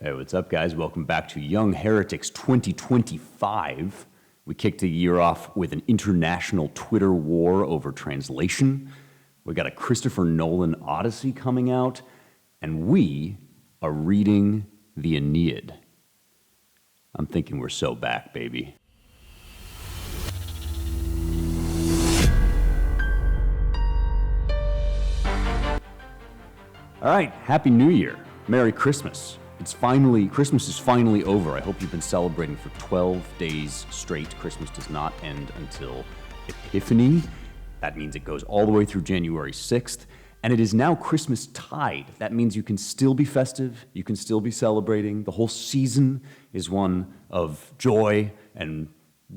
Hey, what's up, guys? Welcome back to Young Heretics 2025. We kicked the year off with an international Twitter war over translation. We got a Christopher Nolan Odyssey coming out, and we are reading the Aeneid. I'm thinking we're so back, baby. All right, Happy New Year. Merry Christmas. Christmas is finally over. I hope you've been celebrating for 12 days straight. Christmas does not end until Epiphany. That means it goes all the way through January 6th. And it is now Christmas tide. That means you can still be festive. You can still be celebrating. The whole season is one of joy and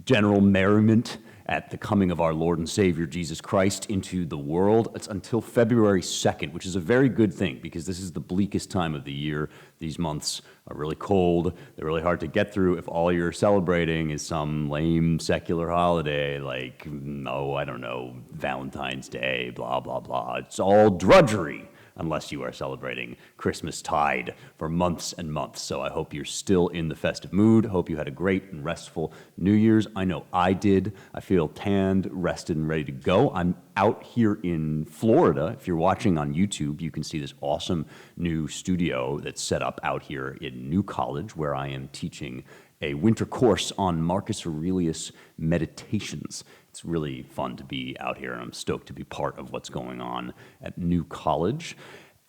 general merriment at the coming of our Lord and Savior Jesus Christ into the world. It's until February 2nd, which is a very good thing because this is the bleakest time of the year. These months are really cold. They're really hard to get through if all you're celebrating is some lame secular holiday like, I don't know, Valentine's Day, blah, blah, blah. It's all drudgery unless you are celebrating Christmas tide for months and months. So I hope you're still in the festive mood. Hope you had a great and restful New Year's. I know I did. I feel tanned, rested, and ready to go. I'm out here in Florida. If you're watching on YouTube, you can see this awesome new studio that's set up out here in New College, where I am teaching a winter course on Marcus Aurelius Meditations. It's really fun to be out here, and I'm stoked to be part of what's going on at New College.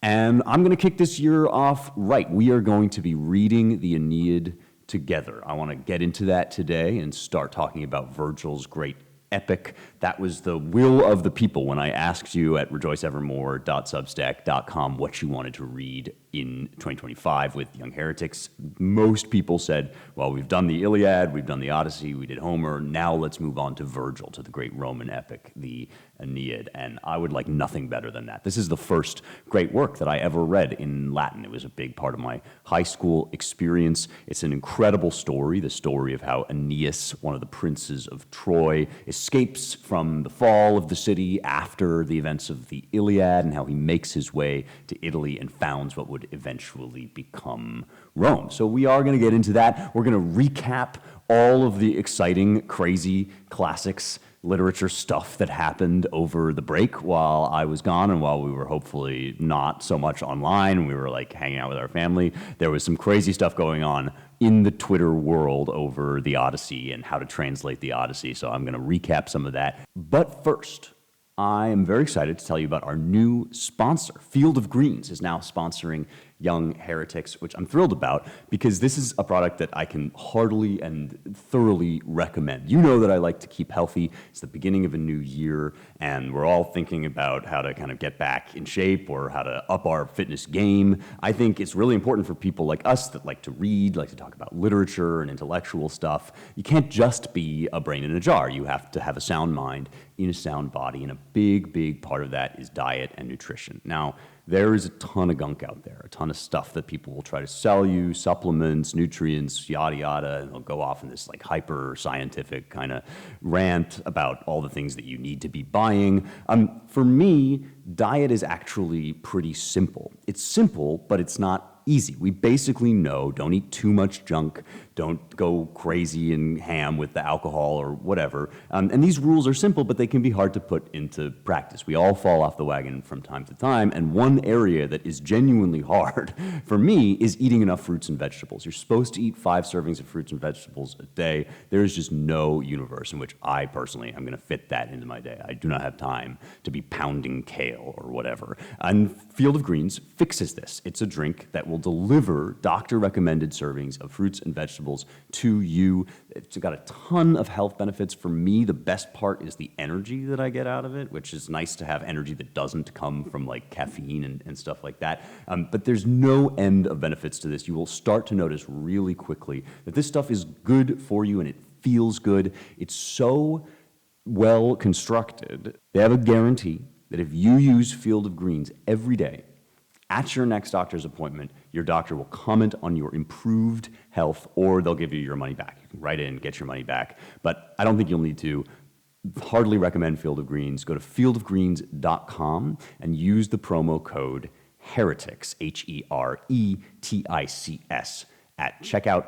And I'm going to kick this year off right. We are going to be reading the Aeneid together. I want to get into that today and start talking about Virgil's great epic. That was the will of the people when I asked you at rejoiceevermore.substack.com what you wanted to read in 2025 with Young Heretics. Most people said, well, we've done the Iliad, we've done the Odyssey, we did Homer, now let's move on to Virgil, to the great Roman epic, the Aeneid. And I would like nothing better than that. This is the first great work that I ever read in Latin. It was a big part of my high school experience. It's an incredible story, the story of how Aeneas, one of the princes of Troy, escapes from the fall of the city after the events of the Iliad, and how he makes his way to Italy and founds what would eventually become Rome. So we are going to get into that. We're going to recap all of the exciting, crazy classics, literature stuff that happened over the break while I was gone and while we were hopefully not so much online and we were like hanging out with our family. There was some crazy stuff going on in the Twitter world over the Odyssey and how to translate the Odyssey. So I'm going to recap some of that. But first, I am very excited to tell you about our new sponsor. Field of Greens is now sponsoring Young Heretics, which I'm thrilled about because this is a product that I can heartily and thoroughly recommend. You know that I like to keep healthy. It's the beginning of a new year, and we're all thinking about how to kind of get back in shape or how to up our fitness game. I think it's really important for people like us that like to read, like to talk about literature and intellectual stuff. You can't just be a brain in a jar. You have to have a sound mind in a sound body, and a big, big part of that is diet and nutrition. Now, there is a ton of gunk out there, a ton of stuff that people will try to sell you, supplements, nutrients, yada, yada, and they'll go off in this like hyper scientific kind of rant about all the things that you need to be buying. For me, diet is actually pretty simple. It's simple, but it's not easy. We basically know don't eat too much junk, don't go crazy and ham with the alcohol or whatever. And these rules are simple, but they can be hard to put into practice. We all fall off the wagon from time to time, and one area that is genuinely hard for me is eating enough fruits and vegetables. You're supposed to eat 5 servings of fruits and vegetables a day. There is just no universe in which I personally am going to fit that into my day. I do not have time to be pounding kale or whatever. And Field of Greens fixes this. It's a drink that will deliver doctor-recommended servings of fruits and vegetables to you. It's got a ton of health benefits. For me, the best part is the energy that I get out of it, which is nice to have energy that doesn't come from like caffeine and stuff like that. But there's no end of benefits to this. You will start to notice really quickly that this stuff is good for you and it feels good. It's so well constructed. They have a guarantee that if you use Field of Greens every day, at your next doctor's appointment, your doctor will comment on your improved health, or they'll give you your money back. You can write in, get your money back. But I don't think you'll need to. Hardly recommend Field of Greens. Go to fieldofgreens.com and use the promo code Heretics, Heretics, at checkout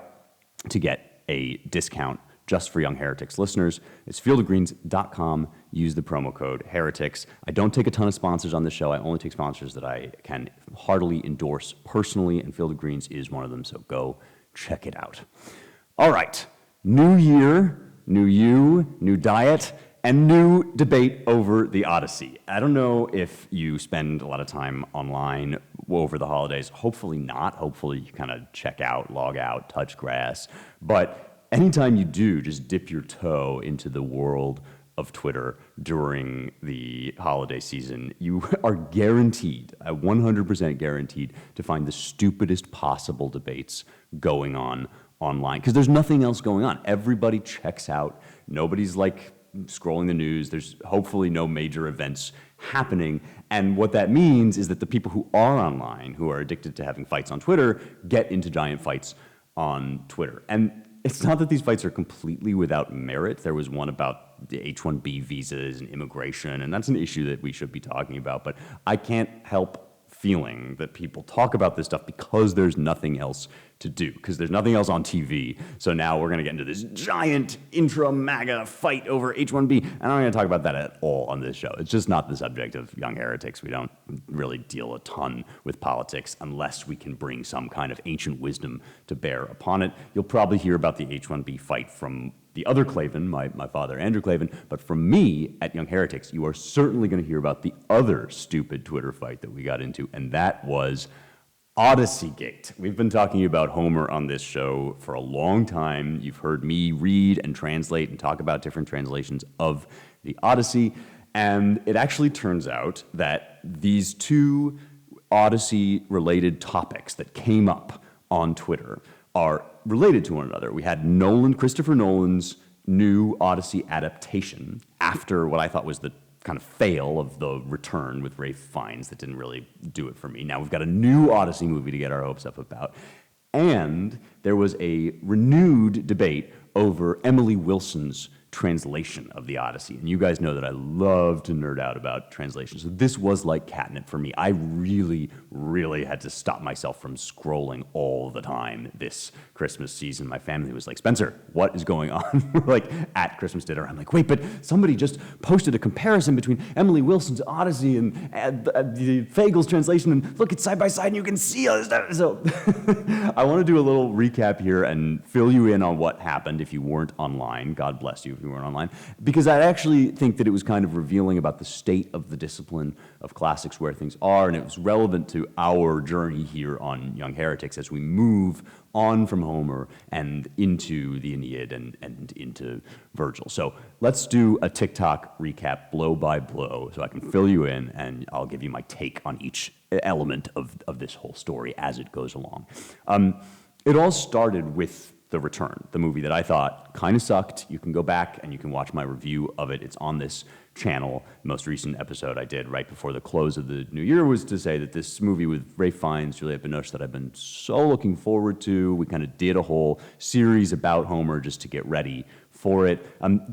to get a discount just for Young Heretics listeners. It's fieldofgreens.com. Use the promo code Heretics. I don't take a ton of sponsors on the show. I only take sponsors that I can heartily endorse personally, and Field of Greens is one of them, so go check it out. All right, new year, new you, new diet, and new debate over the Odyssey. I don't know if you spend a lot of time online over the holidays. Hopefully not. Hopefully you kind of check out, log out, touch grass. But anytime you do, just dip your toe into the world of Twitter during the holiday season, you are guaranteed, 100% guaranteed, to find the stupidest possible debates going on online. Because there's nothing else going on. Everybody checks out. Nobody's like scrolling the news. There's hopefully no major events happening. And what that means is that the people who are online, who are addicted to having fights on Twitter, get into giant fights on Twitter. And it's not that these fights are completely without merit. There was one about the H-1B visas and immigration, and that's an issue that we should be talking about. But I can't help feeling that people talk about this stuff because there's nothing else to do, because there's nothing else on TV. So now we're going to get into this giant intra-MAGA fight over H-1B, and I'm not going to talk about that at all on this show. It's just not the subject of Young Heretics. We don't really deal a ton with politics unless we can bring some kind of ancient wisdom to bear upon it. You'll probably hear about the H-1B fight from the other Klavan, my father, Andrew Klavan, but from me at Young Heretics, you are certainly going to hear about the other stupid Twitter fight that we got into, and that was Odyssey-gate. We've been talking about Homer on this show for a long time. You've heard me read and translate and talk about different translations of the Odyssey, and it actually turns out that these two Odyssey-related topics that came up on Twitter are related to one another. We had Christopher Nolan's new Odyssey adaptation after what I thought was the kind of fail of The Return with Ralph Fiennes that didn't really do it for me. Now we've got a new Odyssey movie to get our hopes up about. And there was a renewed debate over Emily Wilson's translation of the Odyssey. And you guys know that I love to nerd out about translations. So this was like catnip for me. I really, really had to stop myself from scrolling all the time this Christmas season. My family was like, Spencer, what is going on? We're like at Christmas dinner. I'm like, wait, but somebody just posted a comparison between Emily Wilson's Odyssey and the Fagel's translation. And look, it's side by side and you can see all this stuff. So I want to do a little recap here and fill you in on what happened if you weren't online. God bless you if you weren't online. Because I actually think that it was kind of revealing about the state of the discipline of classics, where things are, and it was relevant to our journey here on Young Heretics as we move on from Homer and into the Aeneid and into Virgil. So let's do a TikTok recap blow by blow so I can fill you in and I'll give you my take on each element of this whole story as it goes along. It all started with The Return, the movie that I thought kind of sucked. You can go back and you can watch my review of it. It's on this channel. The most recent episode I did right before the close of the new year was to say that this movie with Ralph Fiennes, Juliette Binoche, that I've been so looking forward to. We kind of did a whole series about Homer just to get ready for it.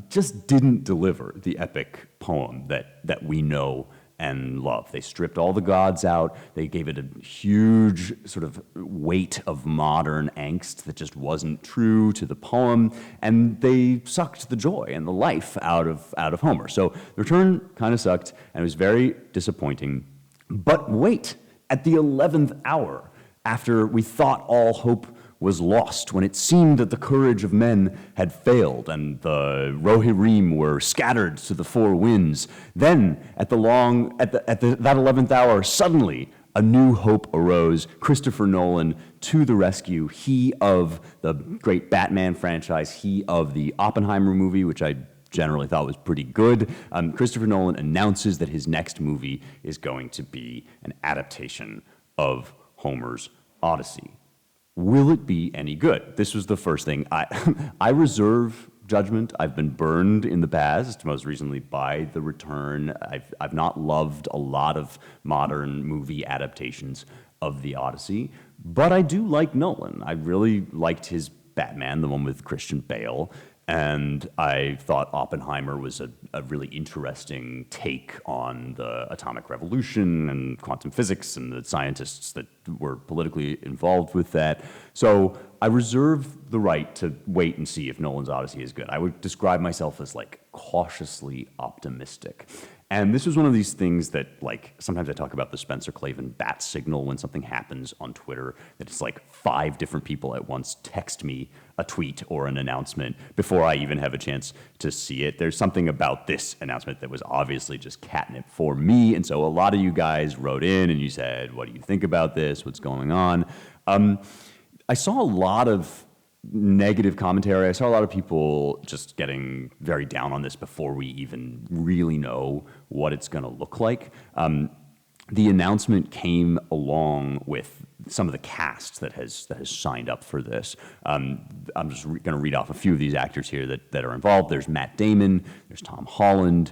Just didn't deliver the epic poem that we know and love. They stripped all the gods out. They gave it a huge sort of weight of modern angst that just wasn't true to the poem, and they sucked the joy and the life out of Homer. So The Return kind of sucked, and it was very disappointing. But wait, at the 11th hour, after we thought all hope was lost, when it seemed that the courage of men had failed and the Rohirrim were scattered to the four winds, then at that 11th hour, suddenly a new hope arose. Christopher Nolan to the rescue. He of the great Batman franchise, he of the Oppenheimer movie, which I generally thought was pretty good. Christopher Nolan announces that his next movie is going to be an adaptation of Homer's Odyssey. Will it be any good? This was the first thing. I reserve judgment. I've been burned in the past, most recently by The Return. I've not loved a lot of modern movie adaptations of the Odyssey, but I do like Nolan. I really liked his Batman, the one with Christian Bale. And I thought Oppenheimer was a really interesting take on the atomic revolution and quantum physics and the scientists that were politically involved with that. So I reserve the right to wait and see if Nolan's Odyssey is good. I would describe myself as like cautiously optimistic. And this was one of these things that, like, sometimes I talk about the Spencer Klavan bat signal when something happens on Twitter, that it's like 5 different people at once text me a tweet or an announcement before I even have a chance to see it. There's something about this announcement that was obviously just catnip for me. And so a lot of you guys wrote in and you said, what do you think about this? What's going on? I saw a lot of negative commentary. I saw a lot of people just getting very down on this before we even really know what it's going to look like. The announcement came along with some of the cast that has signed up for this. I'm just going to read off a few of these actors here that are involved. There's Matt Damon, there's Tom Holland,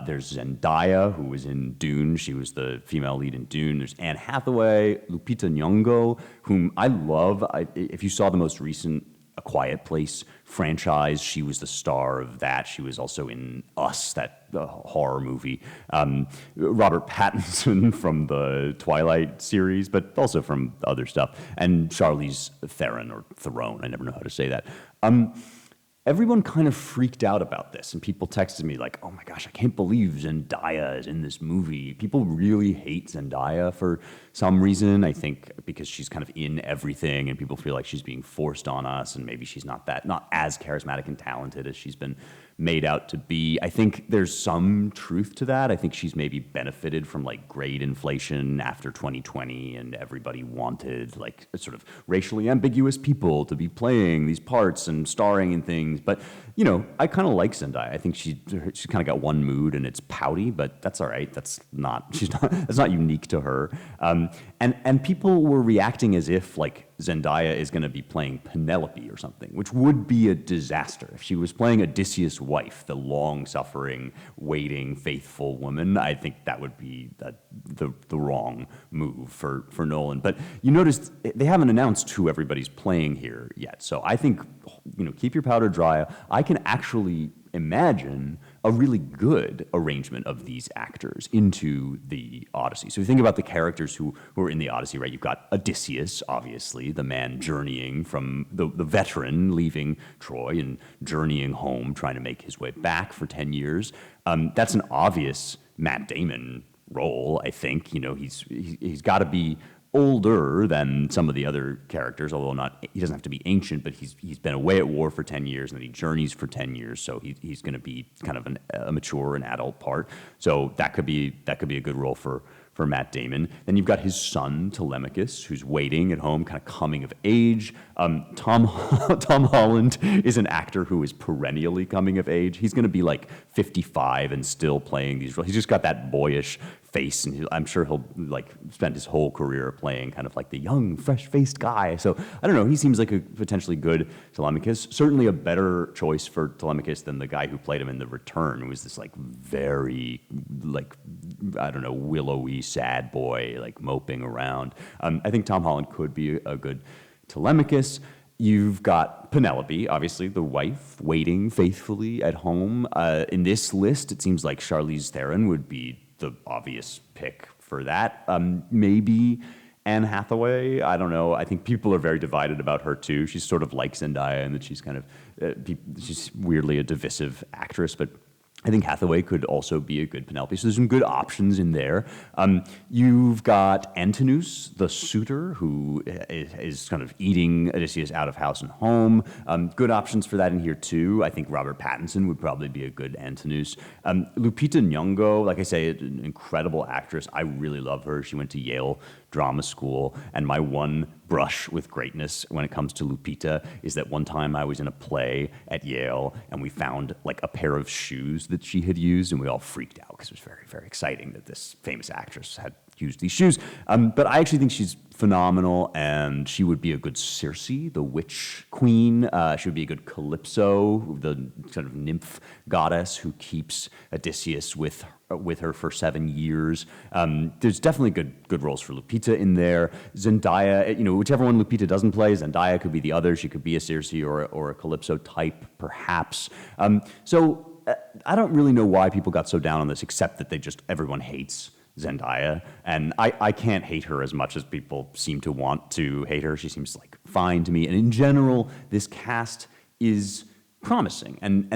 there's Zendaya, who was in Dune. She was the female lead in Dune. There's Anne Hathaway, Lupita Nyong'o, whom I love. If you saw the most recent A Quiet Place franchise, she was the star of that. She was also in Us, that horror movie. Robert Pattinson from the Twilight series, but also from other stuff. And Charlize Theron, or Theron, I never know how to say that. Everyone kind of freaked out about this, and people texted me like, oh my gosh, I can't believe Zendaya is in this movie. People really hate Zendaya for some reason, I think because she's kind of in everything, and people feel like she's being forced on us, and maybe she's not as charismatic and talented as she's been made out to be. I think there's some truth to that. I think she's maybe benefited from like grade inflation after 2020, and everybody wanted like sort of racially ambiguous people to be playing these parts and starring in things. But you know, I kind of like Zendaya. I think she's kind of got one mood, and it's pouty, but that's all right. That's not unique to her. And people were reacting as if like Zendaya is going to be playing Penelope or something, which would be a disaster. If she was playing Odysseus' wife, the long-suffering, waiting, faithful woman, I think that would be the wrong move for Nolan. But you noticed they haven't announced who everybody's playing here yet. So I think, you know, keep your powder dry. I can actually imagine a really good arrangement of these actors into the Odyssey. So if you think about the characters who are in the Odyssey, right? You've got Odysseus, obviously, the man journeying from the veteran leaving Troy and journeying home, trying to make his way back for 10 years. That's an obvious Matt Damon role, I think. You know, he's got to be older than some of the other characters, although he doesn't have to be ancient, but he's been away at war for 10 years, and then he journeys for 10 years, so he's going to be kind of a mature and adult part. So that could be a good role for Matt Damon. Then you've got his son, Telemachus, who's waiting at home, kind of coming of age. Tom Holland is an actor who is perennially coming of age. He's going to be like 55 and still playing these roles. He's just got that boyish face, and I'm sure he'll like spend his whole career playing kind of like the young, fresh-faced guy. So I don't know. He seems like a potentially good Telemachus. Certainly a better choice for Telemachus than the guy who played him in The Return, who was this like very like, I don't know, willowy sad boy like moping around. I think Tom Holland could be a good Telemachus. You've got Penelope, obviously the wife, waiting faithfully at home. In this list, it seems like Charlize Theron would be the obvious pick for that. Maybe Anne Hathaway, I don't know. I think people are very divided about her too. She's sort of like Zendaya in that she's kind of, she's weirdly a divisive actress, but I think Hathaway could also be a good Penelope. So there's some good options in there. You've got Antinous, the suitor, who is kind of eating Odysseus out of house and home. Good options for that in here too. I think Robert Pattinson would probably be a good Antinous. Lupita Nyong'o, like I say, an incredible actress. I really love her. She went to Yale Drama School, and my one brush with greatness when it comes to Lupita is that one time I was in a play at Yale, and we found like a pair of shoes that she had used, and we all freaked out because it was very, very exciting that this famous actress had used these shoes. But I actually think she's phenomenal, and she would be a good Circe, the witch queen. She would be a good Calypso, the sort of nymph goddess who keeps Odysseus with with her for 7 years. There's definitely good roles for Lupita in there. Zendaya, whichever one Lupita doesn't play, Zendaya could be the other. She could be a Circe or a Calypso type, perhaps. So I don't really know why people got so down on this, except that everyone hates Zendaya, and I can't hate her as much as people seem to want to hate her. She seems like fine to me, and in general, this cast is promising. And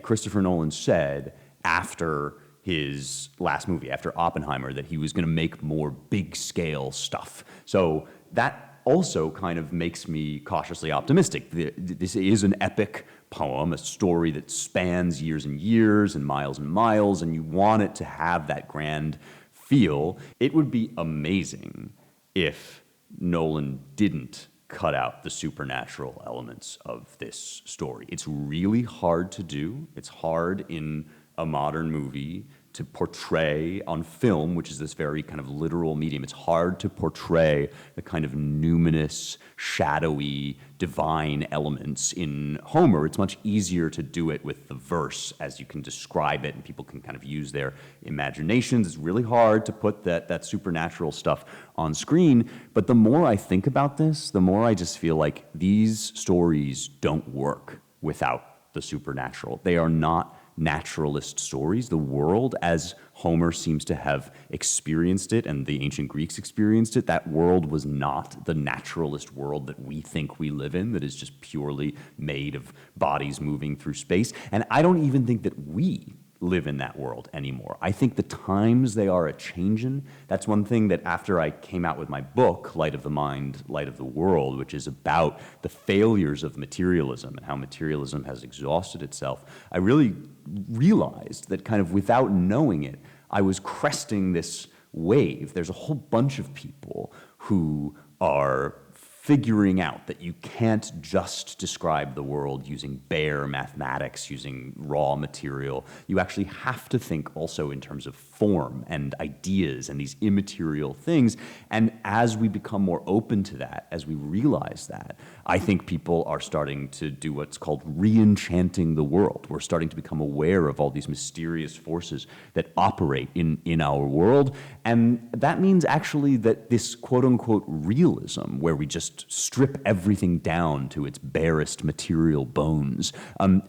Christopher Nolan said after his last movie, after Oppenheimer, that he was going to make more big-scale stuff. So that also kind of makes me cautiously optimistic. This is an epic poem, a story that spans years and years and miles, and you want it to have that grand feel. It would be amazing if Nolan didn't cut out the supernatural elements of this story. It's really hard to do. It's hard in a modern movie to portray on film, which is this very kind of literal medium. It's hard to portray the kind of numinous, shadowy, divine elements in Homer. It's much easier to do it with the verse, as you can describe it and people can kind of use their imaginations. It's really hard to put that supernatural stuff on screen. But the more I think about this, the more I just feel like these stories don't work without the supernatural. They are not naturalist stories. The world, as Homer seems to have experienced it and the ancient Greeks experienced it, that world was not the naturalist world that we think we live in, that is just purely made of bodies moving through space. And I don't even think that we live in that world anymore. I think the times they are a-changin'. That's one thing that after I came out with my book, Light of the Mind, Light of the World, which is about the failures of materialism and how materialism has exhausted itself, I really realized that kind of without knowing it, I was cresting this wave. There's a whole bunch of people who are figuring out that you can't just describe the world using bare mathematics, using raw material. You actually have to think also in terms of form and ideas and these immaterial things. And as we become more open to that, as we realize that, I think people are starting to do what's called re-enchanting the world. We're starting to become aware of all these mysterious forces that operate in our world. And that means actually that this quote-unquote realism, where we just strip everything down to its barest material bones,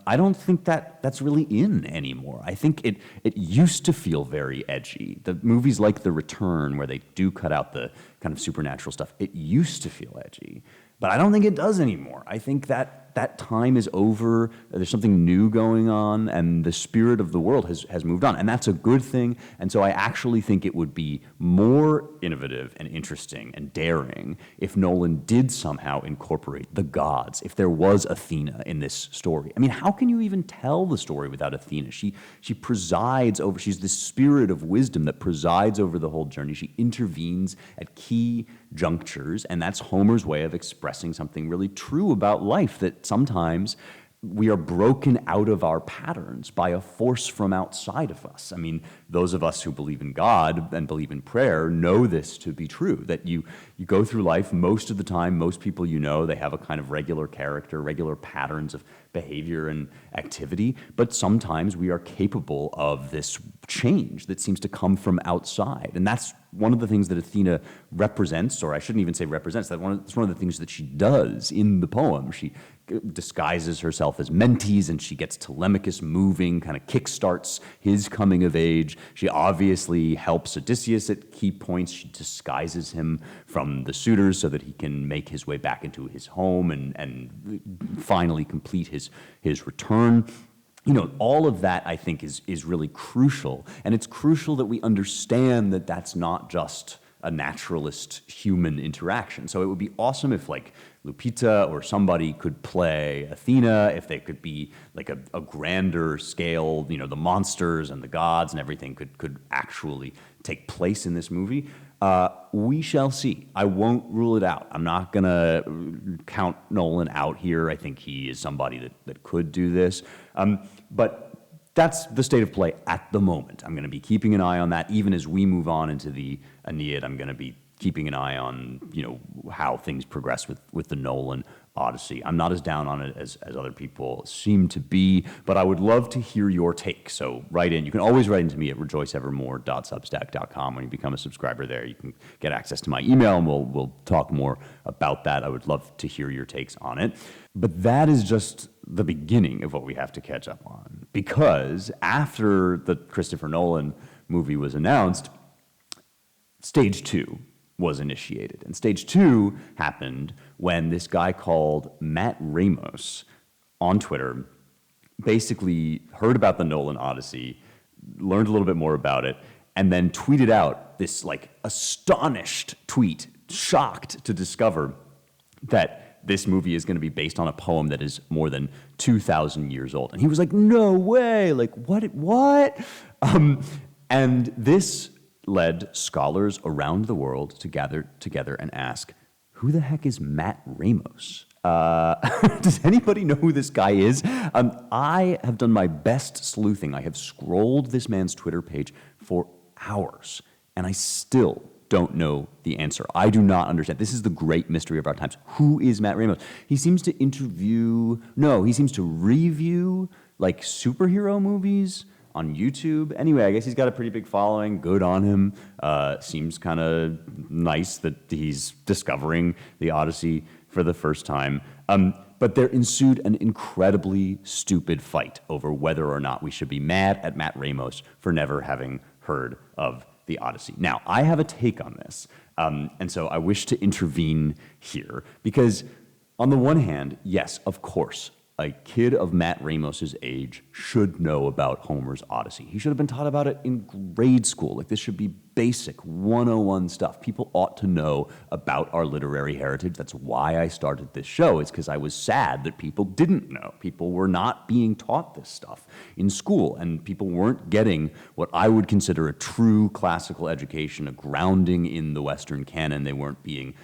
I don't think that's really in anymore. I think it used to feel very edgy. The movies like The Return, where they do cut out the kind of supernatural stuff, it used to feel edgy. But I don't think it does anymore. I think that time is over. There's something new going on, and the spirit of the world has moved on. And that's a good thing. And so I actually think it would be more innovative and interesting and daring if Nolan did somehow incorporate the gods, if there was Athena in this story. I mean, how can you even tell the story without Athena? She presides over, she's the spirit of wisdom that presides over the whole journey. She intervenes at key junctures, and that's Homer's way of expressing something really true about life, that sometimes we are broken out of our patterns by a force from outside of us. I mean, those of us who believe in God and believe in prayer know this to be true, that you go through life, most of the time, most people you know, they have a kind of regular character, regular patterns of behavior and activity, but sometimes we are capable of this change that seems to come from outside. And that's one of the things that Athena represents, or I shouldn't even say represents, it's one of the things that she does in the poem. She disguises herself as Mentes, and she gets Telemachus moving, kind of kickstarts his coming of age. She obviously helps Odysseus at key points. She disguises him from the suitors so that he can make his way back into his home and finally complete his return. You know, all of that, I think, is really crucial. And it's crucial that we understand that that's not just a naturalist human interaction. So it would be awesome if, like, Lupita or somebody could play Athena, if they could be like a grander scale, you know, the monsters and the gods and everything could actually take place in this movie. We shall see. I won't rule it out. I'm not going to count Nolan out here. I think he is somebody that could do this. But that's the state of play at the moment. I'm going to be keeping an eye on that. Even as we move on into the Aeneid, I'm going to be keeping an eye on, how things progress with the Nolan Odyssey. I'm not as down on it as other people seem to be, but I would love to hear your take. So write in. You can always write into me at rejoiceevermore.substack.com. When you become a subscriber there, you can get access to my email, and we'll talk more about that. I would love to hear your takes on it. But that is just the beginning of what we have to catch up on, because after the Christopher Nolan movie was announced, Stage 2 was initiated. And Stage 2 happened when this guy called Matt Ramos on Twitter basically heard about the Nolan Odyssey, learned a little bit more about it, and then tweeted out this astonished tweet, shocked to discover that this movie is going to be based on a poem that is more than 2,000 years old. And he was like, no way, what? And this led scholars around the world to gather together and ask, who the heck is Matt Ramos? Does anybody know who this guy is? I have done my best sleuthing. I have scrolled this man's Twitter page for hours, and I still don't know the answer. I do not understand. This is the great mystery of our times. Who is Matt Ramos? He seems to review superhero movies on YouTube. Anyway, I guess he's got a pretty big following. Good on him. Seems kind of nice that he's discovering the Odyssey for the first time. But there ensued an incredibly stupid fight over whether or not we should be mad at Matt Ramos for never having heard of the Odyssey. Now, I have a take on this, and so I wish to intervene here, because on the one hand, yes, of course, a kid of Matt Ramos's age should know about Homer's Odyssey. He should have been taught about it in grade school. This should be basic 101 stuff. People ought to know about our literary heritage. That's why I started this show. It's because I was sad that people didn't know. People were not being taught this stuff in school, and people weren't getting what I would consider a true classical education, a grounding in the Western canon. They weren't being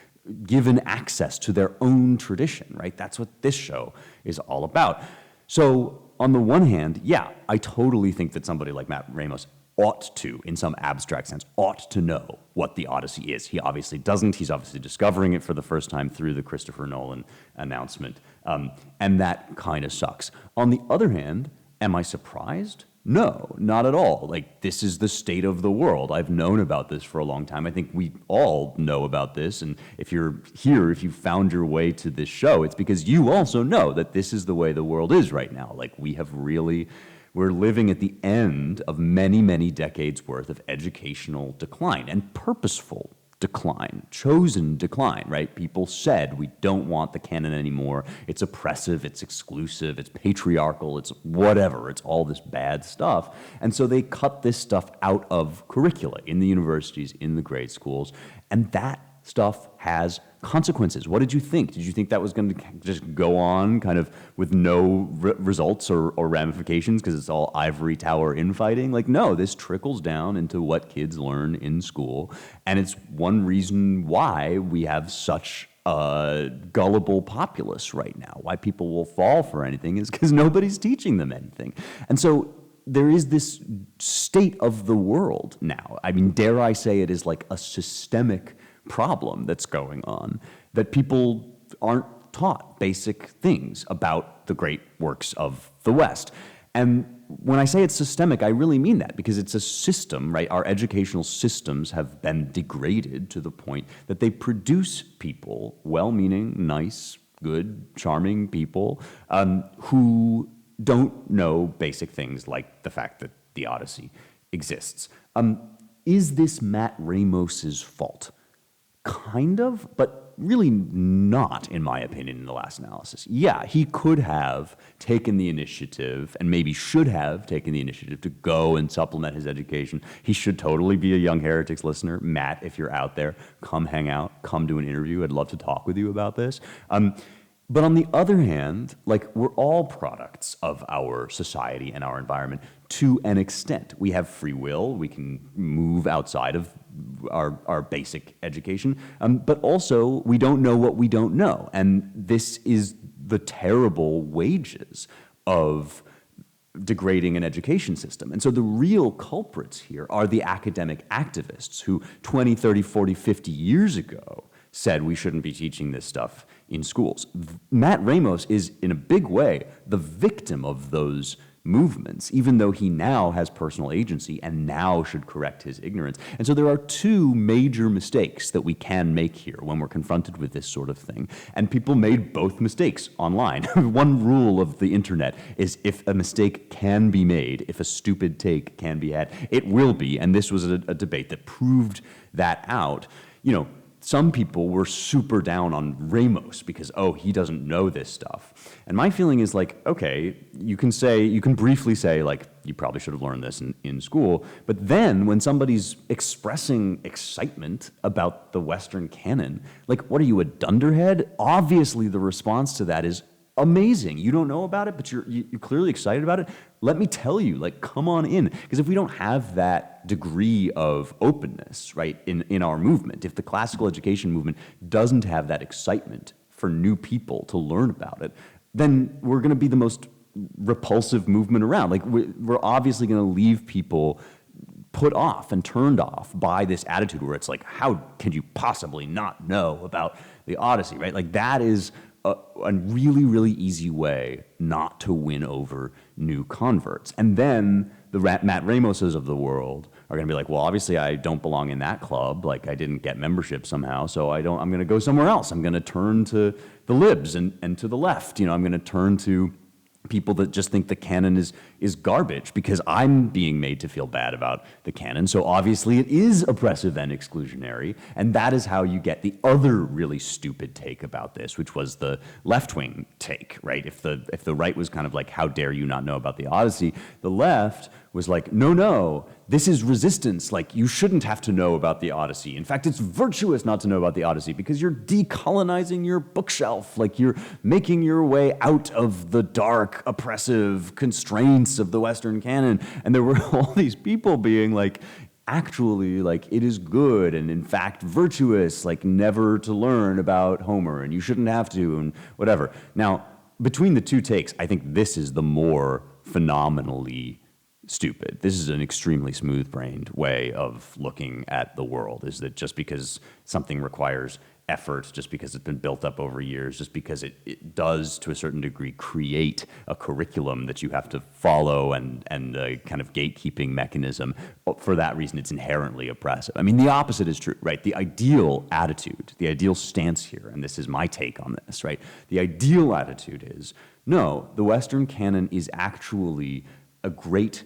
given access to their own tradition, right? That's what this show is all about. So on the one hand, yeah, I totally think that somebody like Matt Ramos ought to, in some abstract sense, ought to know what the Odyssey is. He obviously doesn't. He's obviously discovering it for the first time through the Christopher Nolan announcement. And that kind of sucks. On the other hand, am I surprised? No, not at all. This is the state of the world. I've known about this for a long time. I think we all know about this. And if you're here, if you found your way to this show, it's because you also know that this is the way the world is right now. We're living at the end of many, many decades worth of educational decline, and purposeful decline, chosen decline, right? People said, we don't want the canon anymore. It's oppressive, it's exclusive, it's patriarchal, it's whatever. It's all this bad stuff. And so they cut this stuff out of curricula in the universities, in the grade schools, and that stuff has consequences. What did you think? Did you think that was going to just go on kind of with no results or ramifications because it's all ivory tower infighting? No, this trickles down into what kids learn in school, and it's one reason why we have such a gullible populace right now. Why people will fall for anything is because nobody's teaching them anything. And so there is this state of the world now. I mean, dare I say it is like a systemic problem that's going on, that people aren't taught basic things about the great works of the West. And when I say it's systemic, I really mean that, because it's a system, right? Our educational systems have been degraded to the point that they produce people, well-meaning, nice, good, charming people, who don't know basic things like the fact that the Odyssey exists. Is this Matt Ramos's fault? Kind of, but really not, in my opinion, in the last analysis. Yeah, he could have taken the initiative, and maybe should have taken the initiative, to go and supplement his education. He should totally be a Young Heretics listener. Matt, if you're out there, come hang out, come do an interview. I'd love to talk with you about this. But on the other hand, we're all products of our society and our environment to an extent. We have free will. We can move outside of our basic education. But also, we don't know what we don't know. And this is the terrible wages of degrading an education system. And so the real culprits here are the academic activists who 20, 30, 40, 50 years ago said we shouldn't be teaching this stuff in schools. Matt Ramos is, in a big way, the victim of those movements, even though he now has personal agency and now should correct his ignorance. And so there are two major mistakes that we can make here when we're confronted with this sort of thing. And people made both mistakes online. One rule of the internet is if a mistake can be made, if a stupid take can be had, it will be. And this was a debate that proved that out. You know, some people were super down on Ramos because, oh, he doesn't know this stuff. And my feeling is like, okay, you can briefly say, like, you probably should have learned this in school. But then when somebody's expressing excitement about the Western canon, like, what are you, a dunderhead? Obviously, the response to that is amazing. You don't know about it, but you're clearly excited about it. Let me tell you, like, come on in. Because if we don't have that degree of openness, right, in our movement, if the classical education movement doesn't have that excitement for new people to learn about it, then we're going to be the most repulsive movement around. Like, we're obviously going to leave people put off and turned off by this attitude where it's like, how can you possibly not know about the Odyssey, right? Like, that is a really, really easy way not to win over new converts. And then the Matt Ramoses of the world are going to be like, well, obviously I don't belong in that club. Like, I didn't get membership somehow, so I'm going to go somewhere else. I'm going to turn to the libs and to the left. You know, I'm going to turn to people that just think the canon is garbage because I'm being made to feel bad about the canon. So obviously it is oppressive and exclusionary, and that is how you get the other really stupid take about this, which was the left-wing take, right? If the right was kind of like, how dare you not know about the Odyssey, the left was like, no, this is resistance. Like, you shouldn't have to know about the Odyssey. In fact, it's virtuous not to know about the Odyssey because you're decolonizing your bookshelf. Like, you're making your way out of the dark, oppressive constraints of the Western canon. And there were all these people being like, actually, like, it is good and in fact virtuous, like, never to learn about Homer and you shouldn't have to and whatever. Now, between the two takes, I think this is the more phenomenally stupid. This is an extremely smooth-brained way of looking at the world, is that just because something requires effort, just because it's been built up over years, just because it does, to a certain degree, create a curriculum that you have to follow and a kind of gatekeeping mechanism, for that reason, it's inherently oppressive. I mean, the opposite is true, right? The ideal attitude, the ideal stance here, and this is my take on this, right? The ideal attitude is, no, the Western canon is actually a great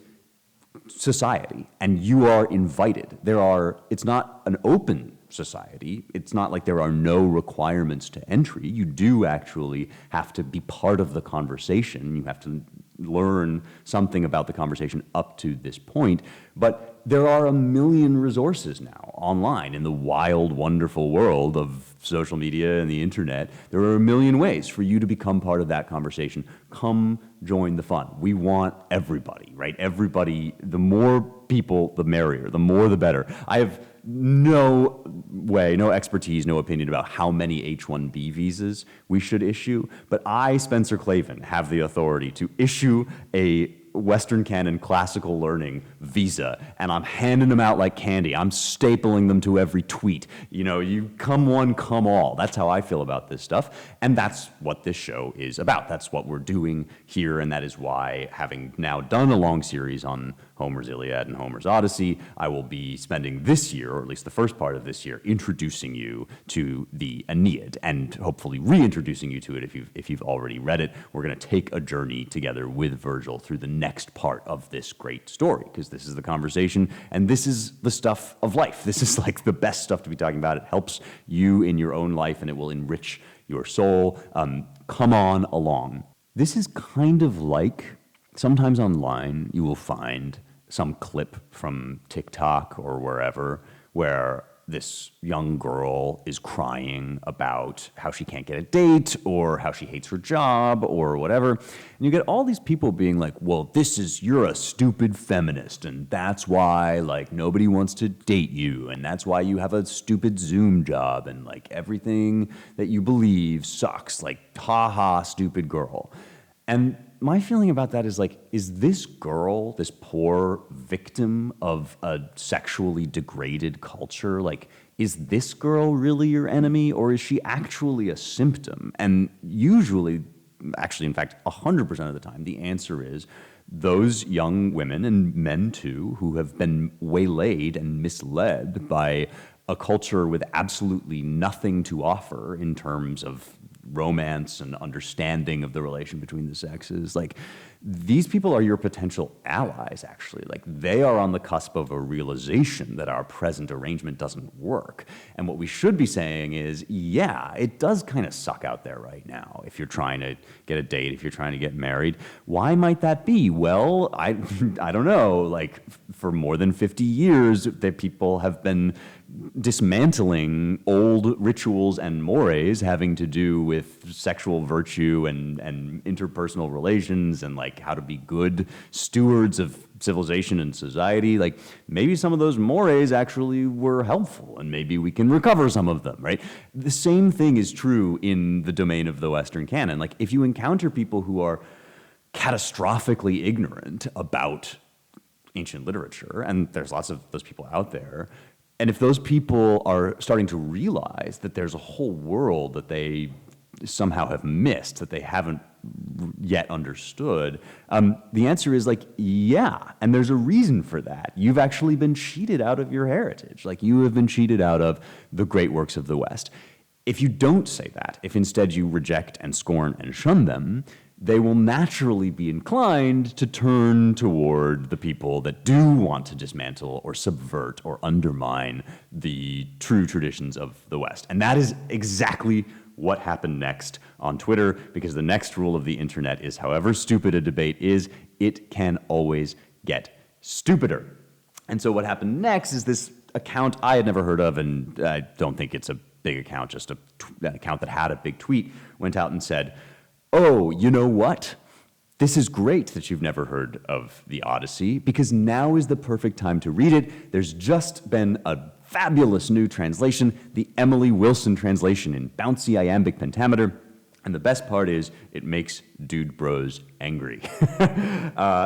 society, and you are invited. It's not an open society. It's not like there are no requirements to entry. You do actually have to be part of the conversation. You have to learn something about the conversation up to this point. But there are a million resources now online in the wild, wonderful world of social media and the internet. There are a million ways for you to become part of that conversation. Come join the fun. We want everybody, right? Everybody, the more people, the merrier. The more, the better. I have no expertise, no opinion about how many H-1B visas we should issue, but I, Spencer Clavin, have the authority to issue a Western canon classical learning visa, and I'm handing them out like candy. I'm stapling them to every tweet. You know, you come one, come all. That's how I feel about this stuff, and that's what this show is about. That's what we're doing here, and that is why, having now done a long series on Homer's Iliad and Homer's Odyssey, I will be spending this year, or at least the first part of this year, introducing you to the Aeneid, and hopefully reintroducing you to it if you've already read it. We're going to take a journey together with Virgil through the next part of this great story, because this is the conversation, and this is the stuff of life. This is like the best stuff to be talking about. It helps you in your own life, and it will enrich your soul. Come on along. This is kind of like, sometimes online you will find some clip from TikTok or wherever where this young girl is crying about how she can't get a date or how she hates her job or whatever. And you get all these people being like, well, you're a stupid feminist, and that's why, like, nobody wants to date you, and that's why you have a stupid Zoom job, and, like, everything that you believe sucks. Like, ha ha, stupid girl. And my feeling about that is like, is this girl, this poor victim of a sexually degraded culture, like, is this girl really your enemy, or is she actually a symptom? And usually, actually, in fact, 100% of the time, the answer is those young women, and men too, who have been waylaid and misled by a culture with absolutely nothing to offer in terms of romance and understanding of the relation between the sexes. Like, these people are your potential allies, actually. Like, they are on the cusp of a realization that our present arrangement doesn't work. And what we should be saying is, yeah, it does kind of suck out there right now. If you're trying to get a date, if you're trying to get married, why might that be? Well, I don't know. Like, for more than 50 years, that people have been dismantling old rituals and mores having to do with sexual virtue and interpersonal relations and like how to be good stewards of civilization and society. Like, maybe some of those mores actually were helpful and maybe we can recover some of them, right? The same thing is true in the domain of the Western canon. Like, if you encounter people who are catastrophically ignorant about ancient literature, and there's lots of those people out there, and if those people are starting to realize that there's a whole world that they somehow have missed, that they haven't yet understood, the answer is like, yeah, and there's a reason for that. You've actually been cheated out of your heritage. Like, you have been cheated out of the great works of the West. If you don't say that, if instead you reject and scorn and shun them, they will naturally be inclined to turn toward the people that do want to dismantle or subvert or undermine the true traditions of the West. And that is exactly what happened next on Twitter, because the next rule of the internet is, however stupid a debate is, it can always get stupider. And so what happened next is this account I had never heard of, and I don't think it's a big account, just an account that had a big tweet, went out and said, oh, you know what? This is great that you've never heard of the Odyssey, because now is the perfect time to read it. There's just been a fabulous new translation, the Emily Wilson translation in bouncy iambic pentameter. And the best part is, it makes dude bros angry.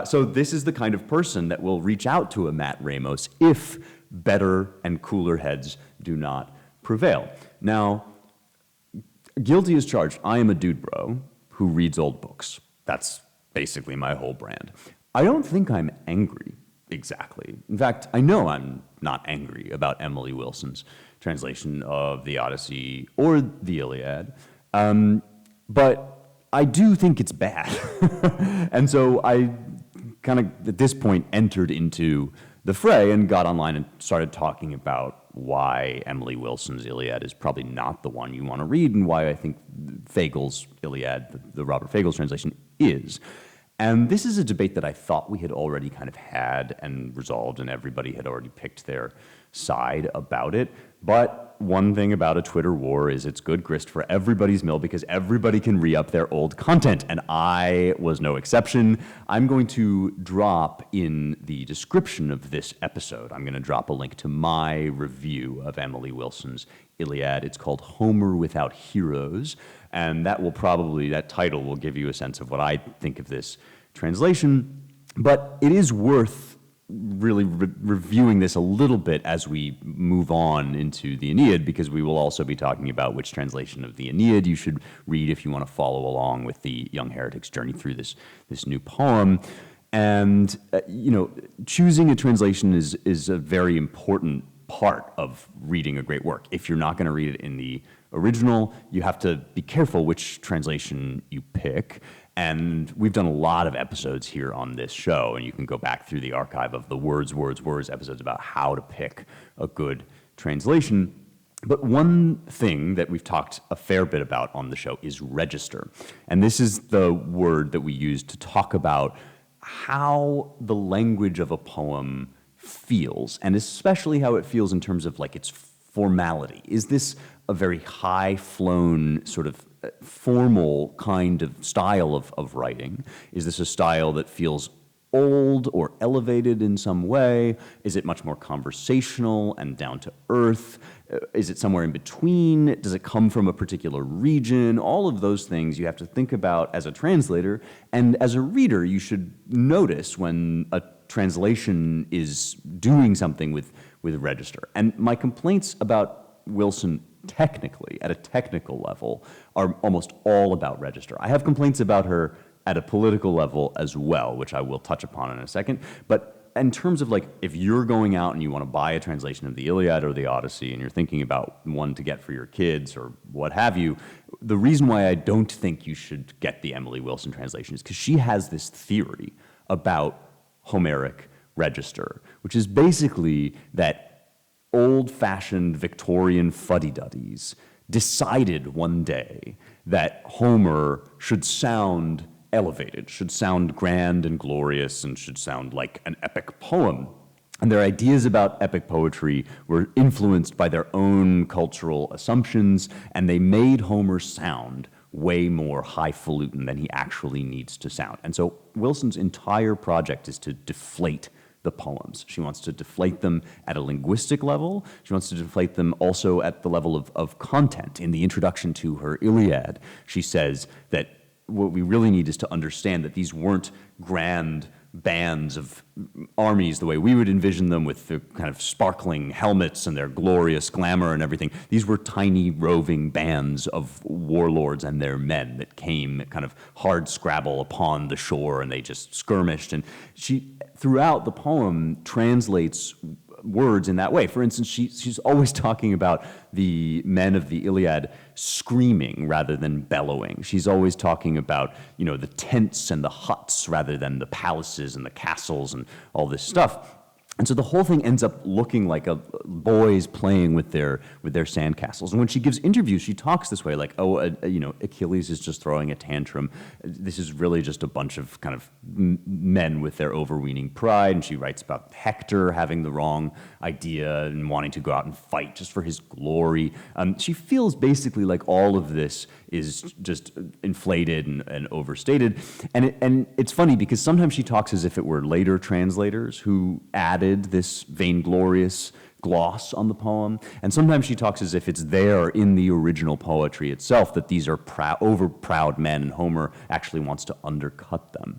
So this is the kind of person that will reach out to a Matt Ramos if better and cooler heads do not prevail. Now, guilty as charged, I am a dude bro who reads old books. That's basically my whole brand. I don't think I'm angry, exactly. In fact, I know I'm not angry about Emily Wilson's translation of the Odyssey or the Iliad, but I do think it's bad. And so I kind of, at this point, entered into the fray and got online and started talking about why Emily Wilson's Iliad is probably not the one you want to read, and why I think Fagel's Iliad, the Robert Fagel's translation, is. And this is a debate that I thought we had already kind of had and resolved, and everybody had already picked their side about it. But one thing about a Twitter war is it's good grist for everybody's mill, because everybody can re-up their old content, and I was no exception. I'm going to drop in the description of this episode, I'm going to drop a link to my review of Emily Wilson's Iliad. It's called Homer Without Heroes, and that title will give you a sense of what I think of this translation. But it is worth really reviewing this a little bit as we move on into the Aeneid, because we will also be talking about which translation of the Aeneid you should read if you want to follow along with the young heretics' journey through this new poem. And choosing a translation is a very important part of reading a great work. If you're not going to read it in the original, you have to be careful which translation you pick. And we've done a lot of episodes here on this show, and you can go back through the archive of the words episodes about how to pick a good translation. But one thing that we've talked a fair bit about on the show is register. And this is the word that we use to talk about how the language of a poem feels, and especially how it feels in terms of like its formality. Is this a very high-flown sort of formal kind of style of writing? Is this a style that feels old or elevated in some way? Is it much more conversational and down to earth? Is it somewhere in between? Does it come from a particular region? All of those things you have to think about as a translator, and as a reader, you should notice when a translation is doing something with register. And my complaints about Wilson technically, at a technical level, are almost all about register. I have complaints about her at a political level as well, which I will touch upon in a second. But in terms of like, if you're going out and you want to buy a translation of the Iliad or the Odyssey, and you're thinking about one to get for your kids or what have you, the reason why I don't think you should get the Emily Wilson translation is because she has this theory about Homeric register, which is basically that old-fashioned Victorian fuddy-duddies decided one day that Homer should sound elevated, should sound grand and glorious, and should sound like an epic poem. And their ideas about epic poetry were influenced by their own cultural assumptions, and they made Homer sound way more highfalutin than he actually needs to sound. And so Wilson's entire project is to deflate the poems. She wants to deflate them at a linguistic level. She wants to deflate them also at the level of content. In the introduction to her Iliad, she says that what we really need is to understand that these weren't grand bands of armies the way we would envision them, with the kind of sparkling helmets and their glorious glamour and everything. These were tiny roving bands of warlords and their men that came kind of hard scrabble upon the shore, and they just skirmished. And she, throughout the poem, translates words in that way. For instance, she's always talking about the men of the Iliad screaming rather than bellowing. She's always talking about, the tents and the huts rather than the palaces and the castles and all this stuff. And so the whole thing ends up looking like boys playing with their sandcastles. And when she gives interviews, she talks this way, like, Achilles is just throwing a tantrum. This is really just a bunch of kind of men with their overweening pride. And she writes about Hector having the wrong idea and wanting to go out and fight just for his glory. She feels basically like all of this is just inflated and overstated. And it's funny because sometimes she talks as if it were later translators who added this vainglorious gloss on the poem, and sometimes she talks as if it's there in the original poetry itself, that these are over-proud men, and Homer actually wants to undercut them.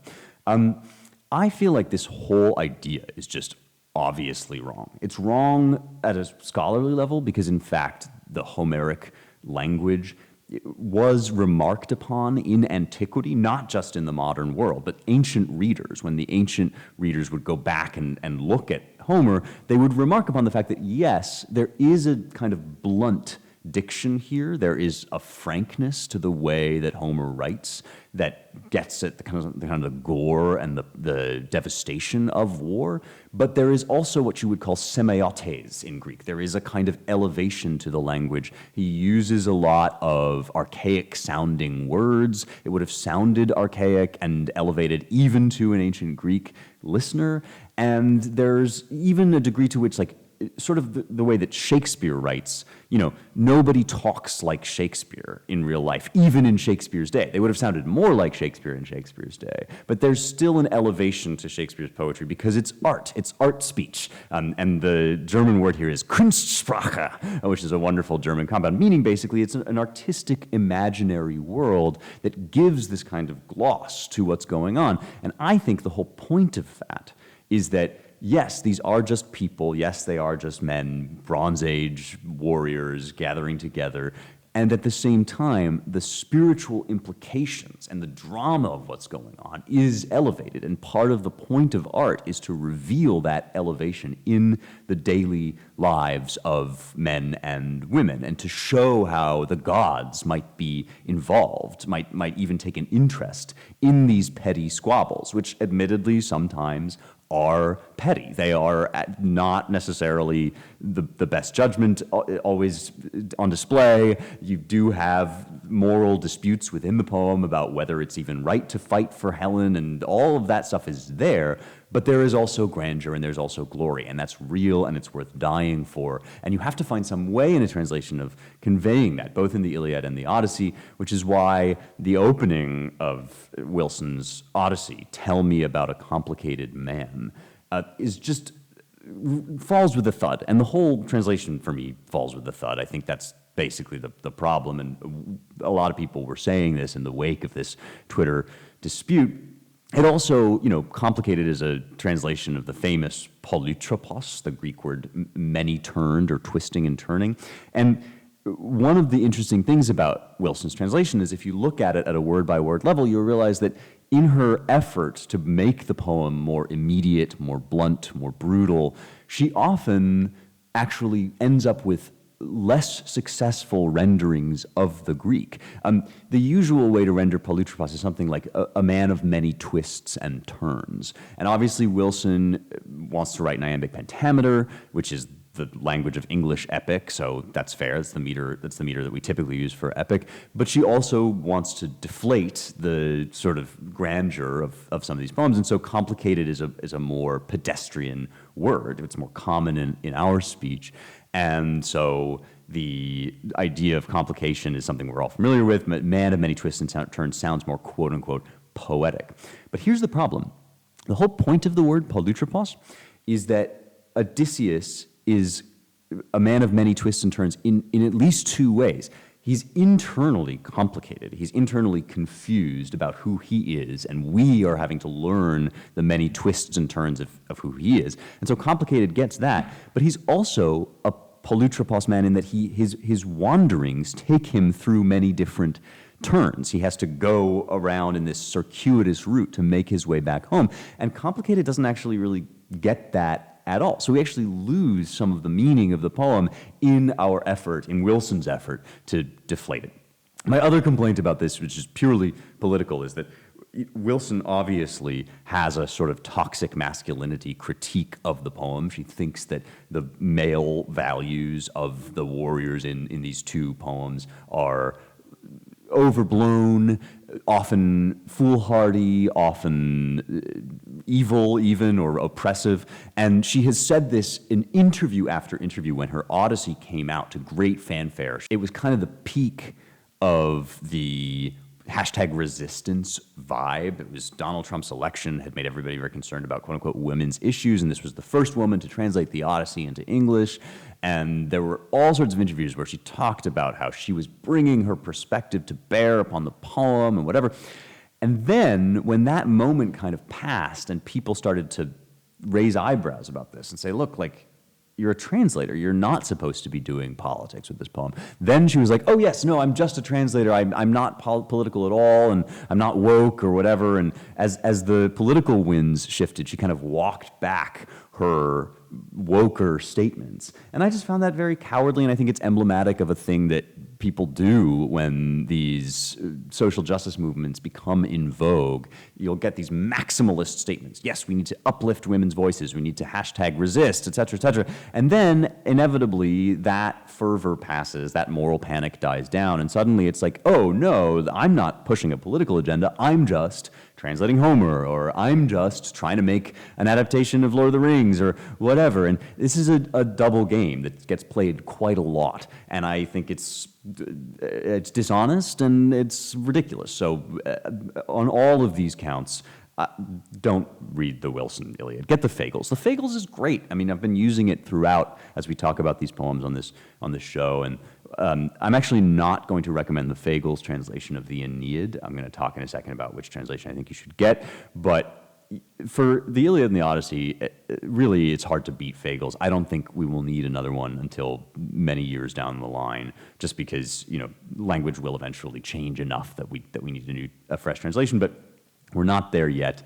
I feel like this whole idea is just obviously wrong. It's wrong at a scholarly level because, in fact, the Homeric language was remarked upon in antiquity, not just in the modern world, but ancient readers. When the ancient readers would go back and look at Homer, they would remark upon the fact that, yes, there is a kind of blunt diction here. There is a frankness to the way that Homer writes that gets at the kind of the gore and the devastation of war. But there is also what you would call semiotes in Greek. There is a kind of elevation to the language. He uses a lot of archaic sounding words. It would have sounded archaic and elevated even to an ancient Greek listener. And there's even a degree to which, like, sort of the way that Shakespeare writes, nobody talks like Shakespeare in real life, even in Shakespeare's day. They would have sounded more like Shakespeare in Shakespeare's day. But there's still an elevation to Shakespeare's poetry because it's art speech. And the German word here is Kunstsprache, which is a wonderful German compound, meaning basically it's an artistic imaginary world that gives this kind of gloss to what's going on. And I think the whole point of that is that, yes, these are just people. Yes, they are just men, Bronze Age warriors gathering together. And at the same time, the spiritual implications and the drama of what's going on is elevated. And part of the point of art is to reveal that elevation in the daily lives of men and women, and to show how the gods might be involved, might even take an interest in these petty squabbles, which admittedly sometimes are petty. They are not necessarily the best judgment always on display. You do have moral disputes within the poem about whether it's even right to fight for Helen, and all of that stuff is there. But there is also grandeur and there's also glory, and that's real and it's worth dying for. And you have to find some way in a translation of conveying that, both in the Iliad and the Odyssey, which is why the opening of Wilson's Odyssey, "Tell me about a complicated man," is just falls with a thud. And the whole translation for me falls with a thud. I think that's basically the problem. And a lot of people were saying this in the wake of this Twitter dispute. It also, complicated is a translation of the famous polytropos, the Greek word many-turned or twisting and turning. And one of the interesting things about Wilson's translation is if you look at it at a word-by-word level, you'll realize that in her effort to make the poem more immediate, more blunt, more brutal, she often actually ends up with less successful renderings of the Greek. The usual way to render polytropos is something like a man of many twists and turns. And obviously Wilson wants to write in iambic pentameter, which is the language of English epic, so that's fair. That's the meter that we typically use for epic. But she also wants to deflate the sort of grandeur of some of these poems, and so complicated is a more pedestrian word. It's more common in our speech. And so the idea of complication is something we're all familiar with. Man of many twists and turns sounds more quote unquote poetic. But here's the problem. The whole point of the word polytropos is that Odysseus is a man of many twists and turns in at least two ways. He's internally complicated. He's internally confused about who he is, and we are having to learn the many twists and turns of who he is. And so complicated gets that, but he's also a polytropos man in that his wanderings take him through many different turns. He has to go around in this circuitous route to make his way back home. And complicated doesn't actually really get that at all. So we actually lose some of the meaning of the poem in Wilson's effort to deflate it. My other complaint about this, which is purely political, is that Wilson obviously has a sort of toxic masculinity critique of the poem. She thinks that the male values of the warriors in these two poems are overblown, often foolhardy, often evil even, or oppressive. And she has said this in interview after interview when her Odyssey came out to great fanfare. It was kind of the peak of the #resistance vibe. It was Donald Trump's election had made everybody very concerned about quote-unquote women's issues, and this was the first woman to translate the Odyssey into English. And there were all sorts of interviews where she talked about how she was bringing her perspective to bear upon the poem and whatever. And then when that moment kind of passed and people started to raise eyebrows about this and say, look, like, you're a translator. You're not supposed to be doing politics with this poem. Then she was like, oh, yes, no, I'm just a translator. I'm not political at all, and I'm not woke or whatever. And as the political winds shifted, she kind of walked back her woker statements. And I just found that very cowardly, and I think it's emblematic of a thing that people do when these social justice movements become in vogue. You'll get these maximalist statements. Yes, we need to uplift women's voices. We need to #resist, et cetera, et cetera. And then, inevitably, that fervor passes, that moral panic dies down, and suddenly it's like, oh, no, I'm not pushing a political agenda. I'm just translating Homer, or I'm just trying to make an adaptation of Lord of the Rings, or whatever. And this is a double game that gets played quite a lot, and I think it's dishonest and it's ridiculous. So on all of these counts, don't read the Wilson Iliad. Get the Fagles. The Fagles is great. I mean, I've been using it throughout as we talk about these poems on this show, and I'm actually not going to recommend the Fagles translation of the Aeneid. I'm going to talk in a second about which translation I think you should get, but for the Iliad and the Odyssey, really, it's hard to beat Fagles. I don't think we will need another one until many years down the line, just because language will eventually change enough that we need a fresh translation. But we're not there yet.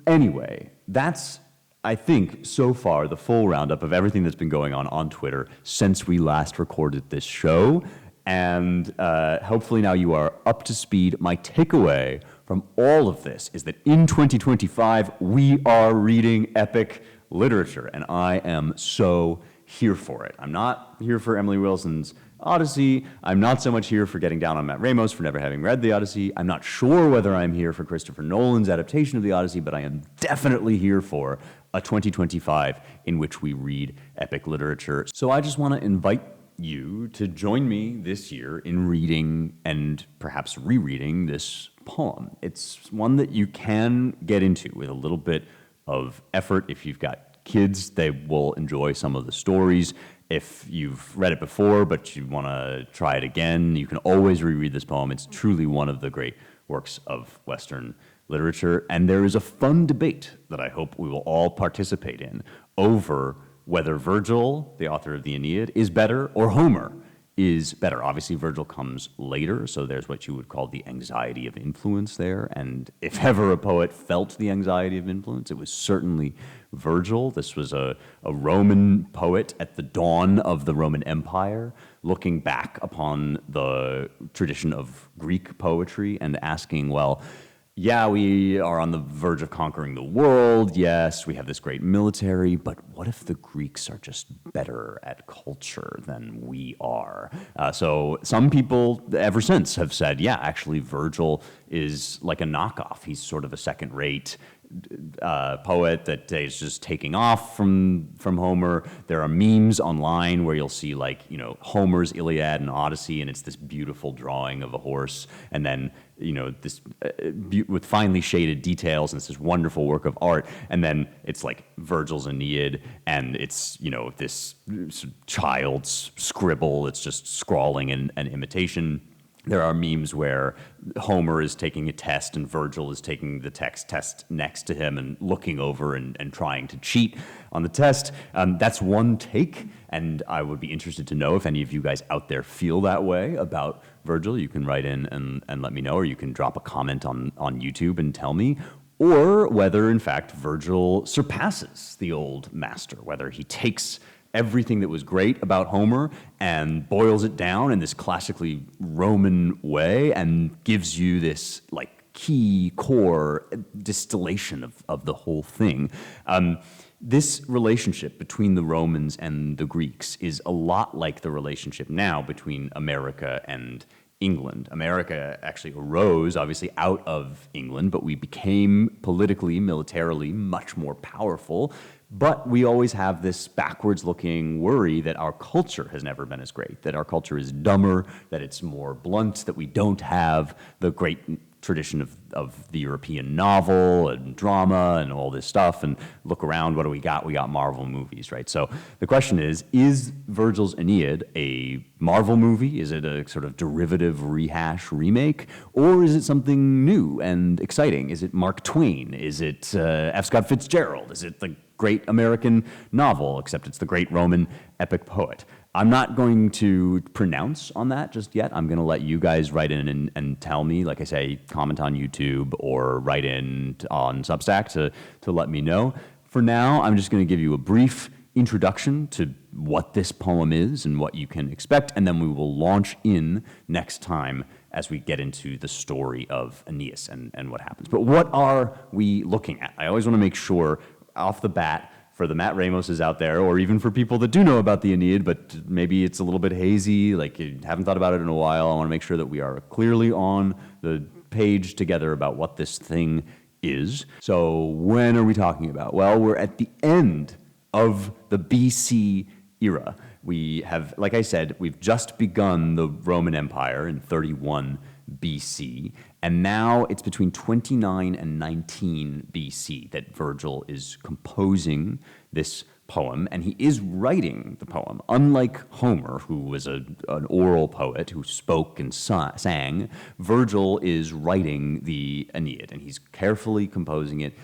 Anyway, that's, I think, so far the full roundup of everything that's been going on Twitter since we last recorded this show. And hopefully now you are up to speed. My takeaway from all of this is that in 2025, we are reading epic literature, and I am so here for it. I'm not here for Emily Wilson's Odyssey. I'm not so much here for getting down on Matt Ramos for never having read the Odyssey. I'm not sure whether I'm here for Christopher Nolan's adaptation of the Odyssey, but I am definitely here for a 2025 in which we read epic literature. So I just want to invite you to join me this year in reading and perhaps rereading this poem. It's one that you can get into with a little bit of effort. If you've got kids, they will enjoy some of the stories. If you've read it before but you want to try it again, you can always reread this poem. It's truly one of the great works of Western literature. And there is a fun debate that I hope we will all participate in over whether Virgil, the author of the Aeneid, is better or Homer is better. Obviously, Virgil comes later, so there's what you would call the anxiety of influence there. And if ever a poet felt the anxiety of influence, it was certainly Virgil. This was a Roman poet at the dawn of the Roman Empire, looking back upon the tradition of Greek poetry and asking, well, yeah, we are on the verge of conquering the world. Yes, we have this great military, but what if the Greeks are just better at culture than we are? So some people ever since have said, yeah, actually Virgil is like a knockoff. He's sort of a second-rate poet that is just taking off from Homer. There are memes online where you'll see Homer's Iliad and Odyssey, and it's this beautiful drawing of a horse, and then this with finely shaded details, and it's this wonderful work of art, and then it's like Virgil's Aeneid, and it's this child's scribble. It's just scrawling and imitation. There are memes where Homer is taking a test and Virgil is taking the test next to him and looking over and trying to cheat on the test. That's one take, and I would be interested to know if any of you guys out there feel that way about Virgil. You can write in and let me know, or you can drop a comment on YouTube and tell me, or whether, in fact, Virgil surpasses the old master, whether he takes everything that was great about Homer and boils it down in this classically Roman way and gives you this key core distillation of the whole thing. This relationship between the Romans and the Greeks is a lot like the relationship now between America and England. America actually arose, obviously, out of England, but we became politically, militarily much more powerful. But we always have this backwards-looking worry that our culture has never been as great, that our culture is dumber, that it's more blunt, that we don't have the great tradition of the European novel and drama and all this stuff. And look around, what do we got? We got Marvel movies, right? So the question is Virgil's Aeneid a Marvel movie? Is it a sort of derivative rehash remake? Or is it something new and exciting? Is it Mark Twain? Is it F. Scott Fitzgerald? Is it the great American novel, except it's the great Roman epic poet? I'm not going to pronounce on that just yet. I'm going to let you guys write in and tell me, like I say, comment on YouTube or write in on Substack to let me know. For now, I'm just going to give you a brief introduction to what this poem is and what you can expect, and then we will launch in next time as we get into the story of Aeneas and what happens. But what are we looking at? I always want to make sure off the bat, for the Matt Ramoses out there, or even for people that do know about the Aeneid, but maybe it's a little bit hazy, like you haven't thought about it in a while, I want to make sure that we are clearly on the page together about what this thing is. So when are we talking about? Well, we're at the end of the BC era. We have, like I said, we've just begun the Roman Empire in 31 BC, and now it's between 29 and 19 BC that Virgil is composing this poem, and he is writing the poem. Unlike Homer, who was an oral poet who spoke and sang, Virgil is writing the Aeneid, and he's carefully composing it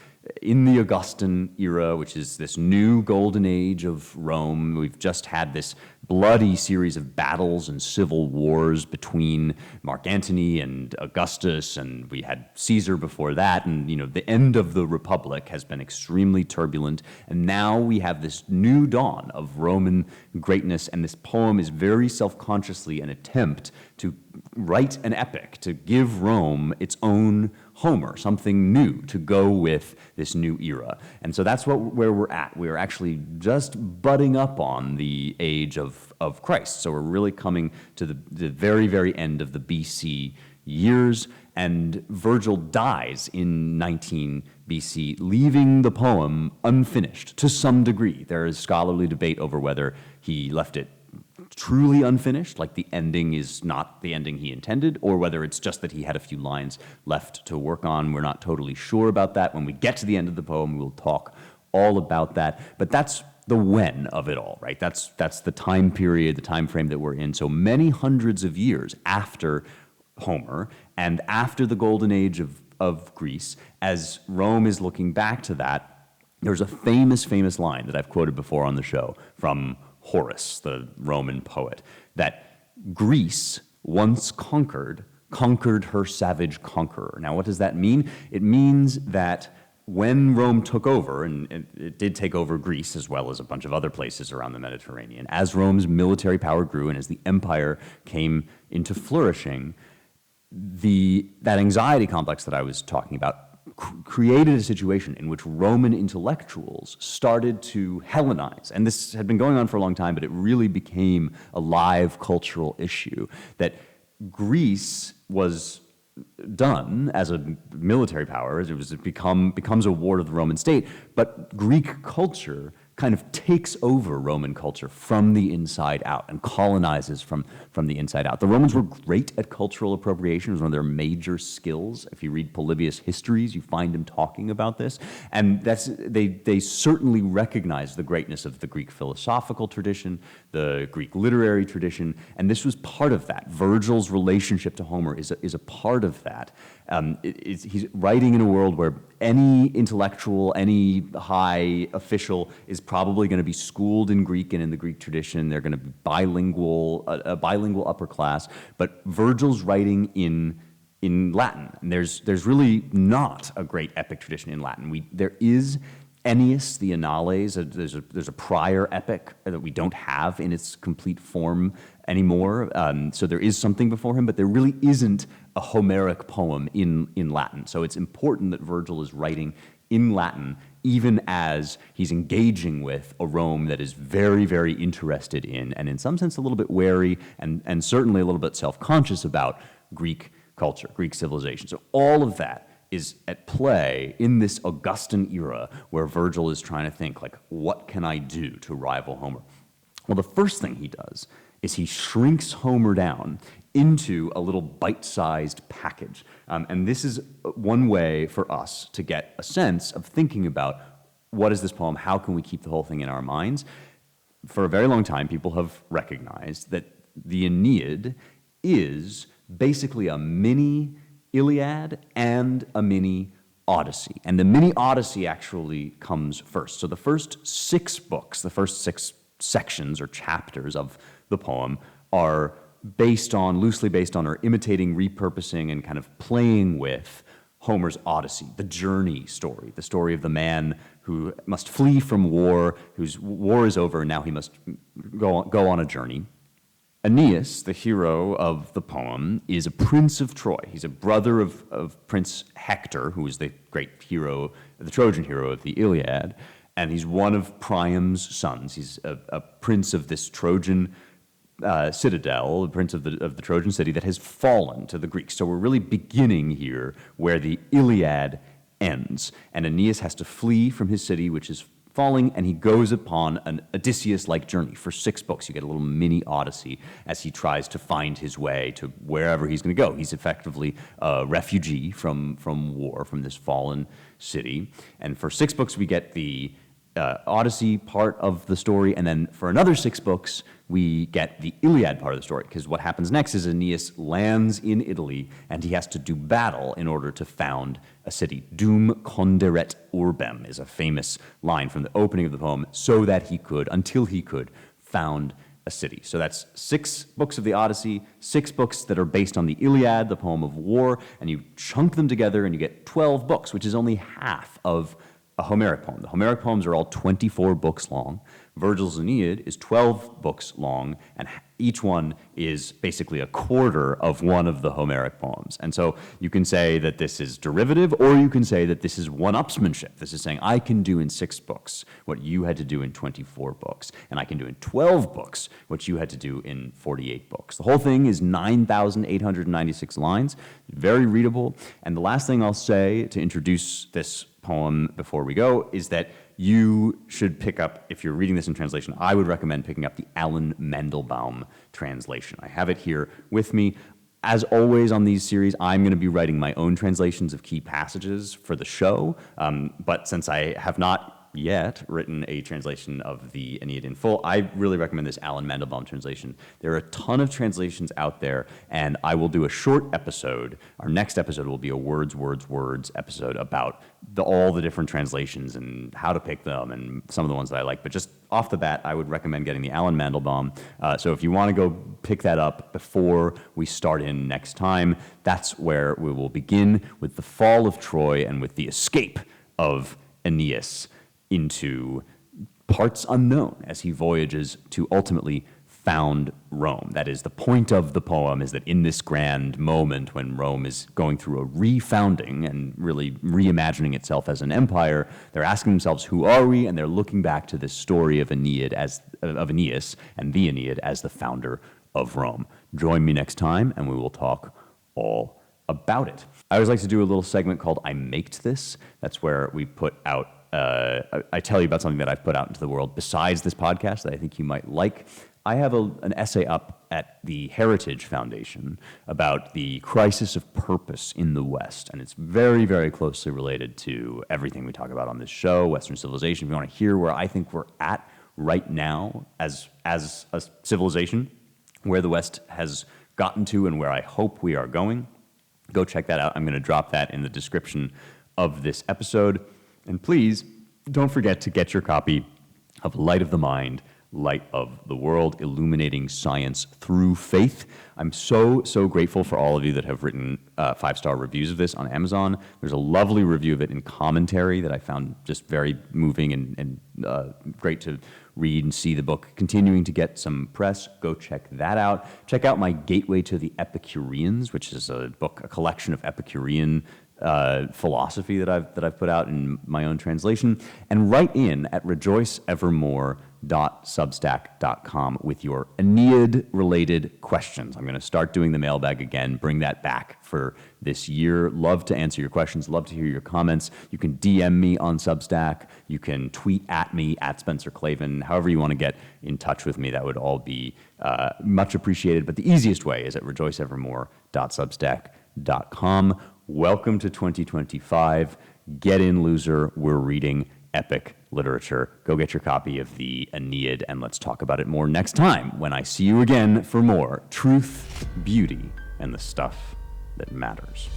in the Augustan era, which is this new golden age of Rome. We've just had this bloody series of battles and civil wars between Mark Antony and Augustus Drusus, and we had Caesar before that, and the end of the Republic has been extremely turbulent, and now we have this new dawn of Roman greatness, and this poem is very self-consciously an attempt to write an epic, to give Rome its own Homer, something new to go with this new era. And so that's where we're at. We're actually just butting up on the age of Christ. So we're really coming to the very, very end of the BC years, and Virgil dies in 19 BC, leaving the poem unfinished to some degree. There is scholarly debate over whether he left it truly unfinished, like the ending is not the ending he intended, or whether it's just that he had a few lines left to work on. We're not totally sure about that. When we get to the end of the poem, we'll talk all about that. But that's the when of it all, right? That's the time period, the time frame that we're in. So many hundreds of years after Homer and after the golden age of Greece, as Rome is looking back to that, there's a famous line that I've quoted before on the show from Horace, the Roman poet, that Greece, once conquered her savage conqueror. Now, what does that mean? It means that when Rome took over, and it did take over Greece as well as a bunch of other places around the Mediterranean, as Rome's military power grew and as the empire came into flourishing, that anxiety complex that I was talking about created a situation in which Roman intellectuals started to Hellenize. And this had been going on for a long time, but it really became a live cultural issue, that Greece was done as a military power, as it becomes a ward of the Roman state, but Greek culture kind of takes over Roman culture from the inside out and colonizes from the inside out. The Romans were great at cultural appropriation. It was one of their major skills. If you read Polybius' histories, you find him talking about this. And they certainly recognize the greatness of the Greek philosophical tradition, the Greek literary tradition, and this was part of that. Virgil's relationship to Homer is a part of that. He's writing in a world where any intellectual, any high official is probably going to be schooled in Greek and in the Greek tradition. They're going to be bilingual, a bilingual upper class. But Virgil's writing in Latin. And there's really not a great epic tradition in Latin. There is Ennius, the Annales. There's a prior epic that we don't have in its complete form anymore. So there is something before him, but there really isn't a Homeric poem in Latin. So it's important that Virgil is writing in Latin, even as he's engaging with a Rome that is very, very interested in, and in some sense a little bit wary, and certainly a little bit self-conscious about Greek culture, Greek civilization. So all of that is at play in this Augustan era where Virgil is trying to think, like, what can I do to rival Homer? Well, the first thing he does is he shrinks Homer down into a little bite-sized package. And this is one way for us to get a sense of thinking about what is this poem, how can we keep the whole thing in our minds? For a very long time, people have recognized that the Aeneid is basically a mini Iliad and a mini Odyssey. And the mini Odyssey actually comes first. So the first 6 books, the first 6 sections or chapters of the poem are loosely based on or imitating, repurposing, and kind of playing with Homer's Odyssey, the journey story, the story of the man who must flee from war, whose war is over, and now he must go on a journey. Aeneas, the hero of the poem, is a prince of Troy. He's a brother of Prince Hector, who is the great hero, the Trojan hero of the Iliad, and he's one of Priam's sons. He's a prince of this Trojan citadel, the prince of the Trojan city that has fallen to the Greeks. So we're really beginning here where the Iliad ends, and Aeneas has to flee from his city, which is falling, and he goes upon an Odysseus-like journey. For 6 books, you get a little mini Odyssey as he tries to find his way to wherever he's going to go. He's effectively a refugee from war, from this fallen city. And for 6 books, we get the Odyssey part of the story, and then for another 6 books, we get the Iliad part of the story, because what happens next is Aeneas lands in Italy, and he has to do battle in order to found a city. Dum conderet urbem is a famous line from the opening of the poem, until he could found a city. So that's 6 books of the Odyssey, 6 books that are based on the Iliad, the poem of war, and you chunk them together and you get 12 books, which is only half of a Homeric poem. The Homeric poems are all 24 books long. Virgil's Aeneid is 12 books long, and each one is basically a quarter of one of the Homeric poems. And so you can say that this is derivative, or you can say that this is one-upsmanship. This is saying, I can do in 6 books what you had to do in 24 books, and I can do in 12 books what you had to do in 48 books. The whole thing is 9,896 lines, very readable. And the last thing I'll say to introduce this poem before we go is that you should pick up, if you're reading this in translation, I would recommend picking up the Alan Mandelbaum translation. I have it here with me. As always on these series, I'm going to be writing my own translations of key passages for the show, but since I have not yet written a translation of the Aeneid in full, I really recommend this Alan Mandelbaum translation. There are a ton of translations out there, and I will do a short episode. Our next episode will be a words episode about all the different translations and how to pick them and some of the ones that I like. But just off the bat, I would recommend getting the Alan Mandelbaum. So if you want to go pick that up before we start in next time, that's where we will begin with the fall of Troy and with the escape of Aeneas into parts unknown as he voyages to ultimately found Rome. That is, the point of the poem is that in this grand moment when Rome is going through a refounding and really reimagining itself as an empire, they're asking themselves, who are we? And they're looking back to this story of Aeneas and the Aeneid as the founder of Rome. Join me next time and we will talk all about it. I always like to do a little segment called I Maked This. That's where we put out I tell you about something that I've put out into the world besides this podcast that I think you might like. I have an essay up at the Heritage Foundation about the crisis of purpose in the West, and it's very, very closely related to everything we talk about on this show, Western civilization. If you want to hear where I think we're at right now as a civilization, where the West has gotten to and where I hope we are going, go check that out. I'm going to drop that in the description of this episode. And please, don't forget to get your copy of Light of the Mind, Light of the World, Illuminating Science Through Faith. I'm so grateful for all of you that have written 5-star reviews of this on Amazon. There's a lovely review of it in commentary that I found just very moving and great to read and see the book continuing to get some press. Go check that out. Check out my Gateway to the Epicureans, which is a book, a collection of Epicurean philosophy that I've put out in my own translation, and write in at rejoiceevermore.substack.com with your Aeneid-related questions. I'm going to start doing the mailbag again, bring that back for this year. Love to answer your questions, love to hear your comments. You can DM me on Substack, you can tweet at me, at Spencer Clavin, however you want to get in touch with me. That would all be much appreciated, but the easiest way is at rejoiceevermore.substack.com. Welcome to 2025. Get in, loser. We're reading epic literature. Go get your copy of the Aeneid, and let's talk about it more next time when I see you again for more truth, beauty, and the stuff that matters.